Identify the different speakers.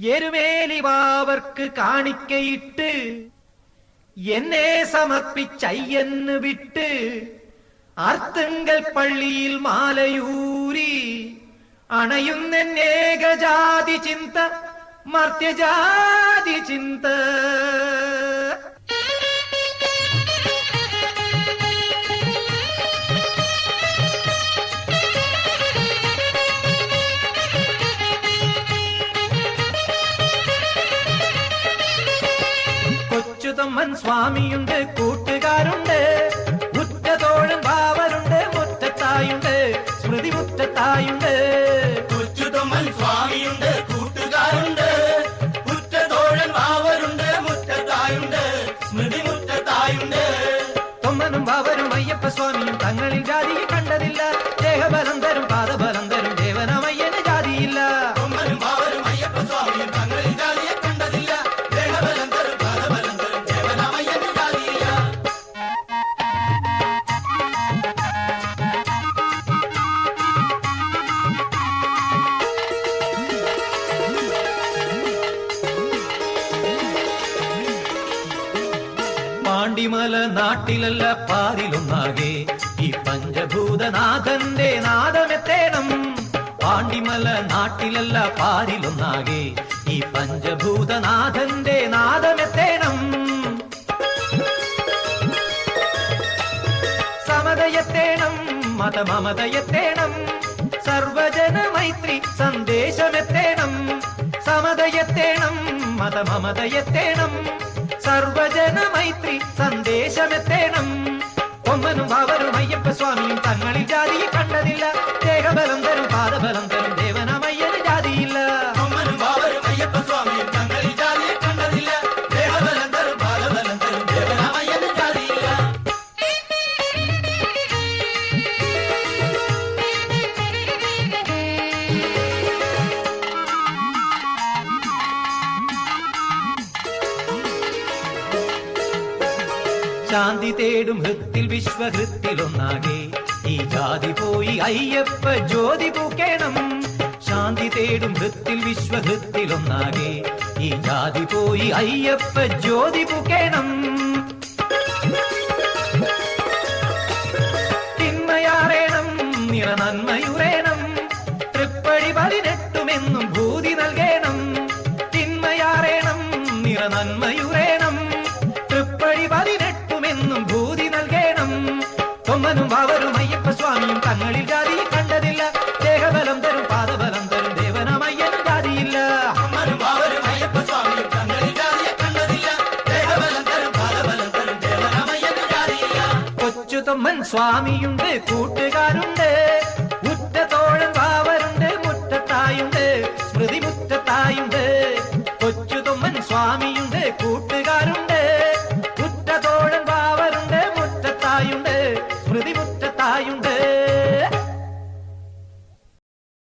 Speaker 1: എരുമേലി വാവർക്ക് കാണിക്കയിട്ട് എന്നെ സമർപ്പിച്ചയ്യന്ന് വിട്ട് അർത്തുങ്കൽ പള്ളിയിൽ മാലയൂരി അണയുന്നേകജാതി ചിന്ത മർത്യജാതി ചിന്ത. കൊച്ചുതമ്മൻ സ്വാമിയുണ്ട്, കൂട്ടുകാരുണ്ട്, ഉറ്റതോഴൻ ബാവരുണ്ട്, മുറ്റത്തായുണ്ട്, സ്മൃതി മുറ്റത്തായുണ്ട്.
Speaker 2: കൊച്ചുതമ്മൻ സ്വാമിയുണ്ട്, കൂട്ടുകാരുണ്ട്, ഉറ്റതോഴൻ ബാവരുണ്ട്, മുറ്റത്തായുണ്ട്, സ്മൃതി മുറ്റത്തായുണ്ട്.
Speaker 1: തൊമ്മനും ബാവരും അയ്യപ്പ സ്വാമിയും തങ്ങളിൽ ജാതിയെ കണ്ടതില്ല. ദേഹബലം തരും പാദബലം തരും ദേവനമയ്യന് ജാതിയില്ല.
Speaker 2: തൊമ്മനും ബാവരും അയ്യപ്പ സ്വാമിയും തങ്ങളിൽ ജാതിയെ കണ്ടതില്ല. ദേഹബലം തരും പാദബലം തരും ദേവനമയ്യന് ജാതിയില്ല.
Speaker 1: പാണ്ടിമല നാട്ടിലല്ല പാരിലൊന്നാകെ ഈ പഞ്ചഭൂതനാഥന്റെ നാദമെത്തേണം. പാണ്ടിമല നാട്ടിലല്ല പാരിലൊന്നാകെ ഈ പഞ്ചഭൂതനാഥന്റെ നാദമെത്തേണം. സമതയെത്തേണം, മതമമതയെത്തേണം, സർവജന മൈത്രി സന്ദേശമെത്തേണം. സമതയെത്തേണം, മതമമതയെത്തേണം, സർവജന മൈത്രി സന്ദേശമെത്തേണം. കൊമ്മനും ബാവരും അയ്യപ്പ സ്വാമിയും തങ്ങളിൽ ജാതിയെ കണ്ടതില്ല. ദേഹബലം തരും പാദബലം തരും ദേവനമയ്യന് ജാതിയില്ല.
Speaker 2: തൊമ്മനും ബാവരും അയ്യപ്പ സ്വാമിയും തങ്ങളിൽ ജാതിയെ കണ്ടതില്ല. ദേഹബലം തരും പാദബലം തരും ദേവനമയ്യന് ജാതിയില്ല.
Speaker 1: ശാന്തി തേടും ഹൃത്തിൽ വിശ്വഹൃത്തിലൊന്നാകെ ഈ ജാതി പോയി അയ്യപ്പ ജ്യോതി പൂക്കേണം. ശാന്തി തേടും ഹൃത്തിൽ വിശ്വഹൃത്തിലൊന്നാകെ ഈ ജാതി പോയി അയ്യപ്പ ജ്യോതി പൂക്കേണം. തിന്മയാറേണം, നിറനന്മയുറേണം, തൃപ്പടി 18 ഭൂതി നൽകേണം. തിന്മയാറേണം, നിറനന്മയുറേണം, തൃപ്പടി 18 ഭൂതി നൽകേണം. തൊമ്മനും ബാവരും അയ്യപ്പ സ്വാമിയും തങ്ങളിൽ ജാതിയെ കണ്ടതില്ല. ദേഹബലം തരും പാദബലം തരും ദേവനമയ്യന് ജാതിയില്ല.
Speaker 2: തൊമ്മനും ബാവരും അയ്യപ്പ സ്വാമിയും തങ്ങളിൽ ജാതിയെ കണ്ടതില്ല. ദേഹബലം തരും പാദബലം തരും ദേവനമയ്യന് ജാതിയില്ല.
Speaker 1: കൊച്ചുതൊമ്മൻ സ്വാമിയുണ്ട്, കൂട്ടുകാരുണ്ട്,